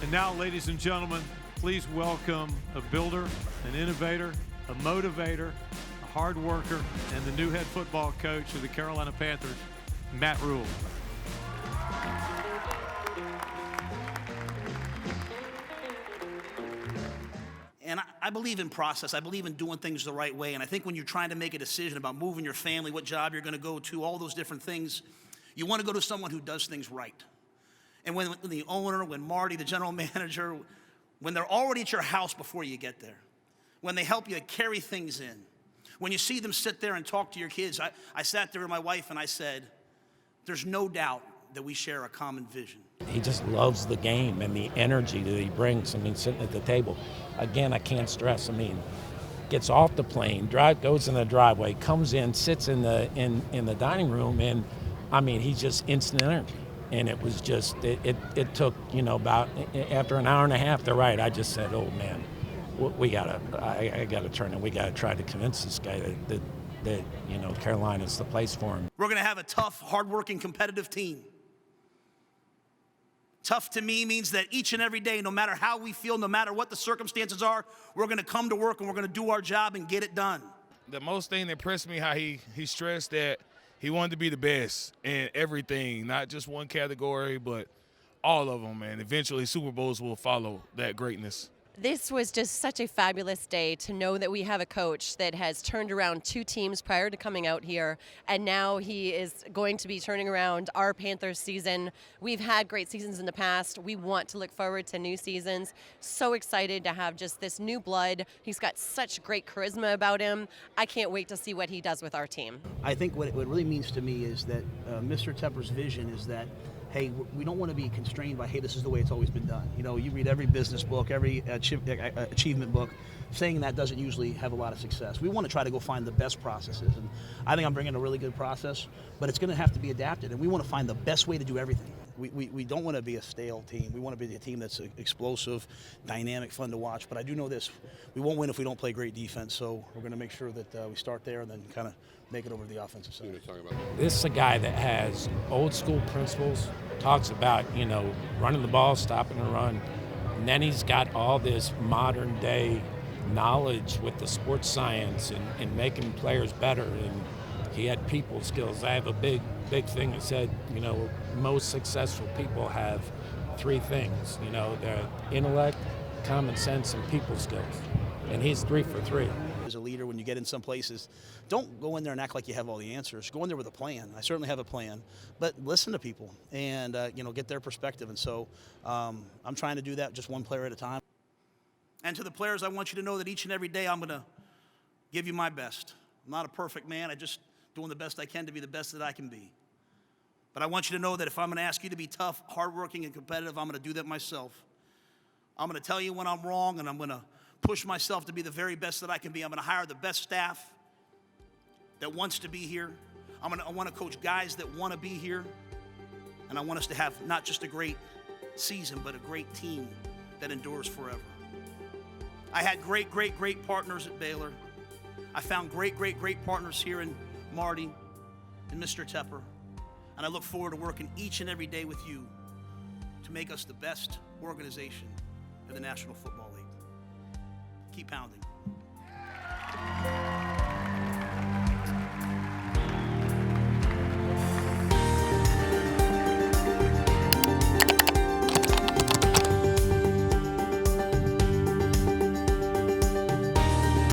And now, ladies and gentlemen, please welcome a builder, an innovator, a motivator, a hard worker, and the new head football coach of the Carolina Panthers, Matt Rhule. And I believe in process. I believe in doing things the right way. And I think when you're trying to make a decision about moving your family, what job you're going to go to, all those different things, you want to go to someone who does things right. And when the owner, when Marty, the general manager, when they're already at your house before you get there, when they help you carry things in, when you see them sit there and talk to your kids, I sat there with my wife and I said, there's no doubt that we share a common vision. He just loves the game and the energy that he brings. I mean, sitting at the table. Again, I can't stress. I mean, gets off the plane, goes in the driveway, comes in, sits in the dining room, and I mean, he's just instant energy. And it was just, it took, about after an hour and a half. They're right. I just said, oh man, I gotta turn and we gotta try to convince this guy that Carolina's the place for him. We're gonna have a tough, hardworking, competitive team. Tough to me means that each and every day, no matter how we feel, no matter what the circumstances are, we're going to come to work and we're going to do our job and get it done. The most thing that impressed me, how he stressed that he wanted to be the best in everything, not just one category, but all of them. And eventually Super Bowls will follow that greatness. This was just such a fabulous day to know that we have a coach that has turned around two teams prior to coming out here, and now he is going to be turning around our Panthers season. We've had great seasons in the past. We want to look forward to new seasons. So excited to have just this new blood. He's got such great charisma about him. I can't wait to see what he does with our team. I think what it really means to me is that Mr. Tepper's vision is that, hey, we don't want to be constrained by, hey, this is the way it's always been done. You read every business book, every achievement book, saying that doesn't usually have a lot of success. We want to try to go find the best processes, and I think I'm bringing a really good process, but it's going to have to be adapted, and we want to find the best way to do everything. We don't want to be a stale team. We want to be a team that's explosive, dynamic, fun to watch, but I do know this. We won't win if we don't play great defense, so we're going to make sure that we start there and then kind of make it over to the offensive side. This is a guy that has old school principles, talks about, running the ball, stopping the run, and then he's got all this modern day knowledge with the sports science and making players better, and he had people skills. I have a big thing that said, most successful people have three things, their intellect, common sense, and people skills, and he's 3 for 3. As a leader, when you get in some places, don't go in there and act like you have all the answers. Go in there with a plan. I certainly have a plan, but listen to people and get their perspective. And so I'm trying to do that just one player at a time. And to the players, I want you to know that each and every day I'm going to give you my best. I'm not a perfect man. I'm just doing the best I can to be the best that I can be. But I want you to know that if I'm going to ask you to be tough, hardworking, and competitive, I'm going to do that myself. I'm going to tell you when I'm wrong, and I'm going to push myself to be the very best that I can be. I'm going to hire the best staff that wants to be here. I want to coach guys that want to be here. And I want us to have not just a great season, but a great team that endures forever. I had great partners at Baylor. I found great partners here in Marty and Mr. Tepper. And I look forward to working each and every day with you to make us the best organization in the National Football League. Keep pounding.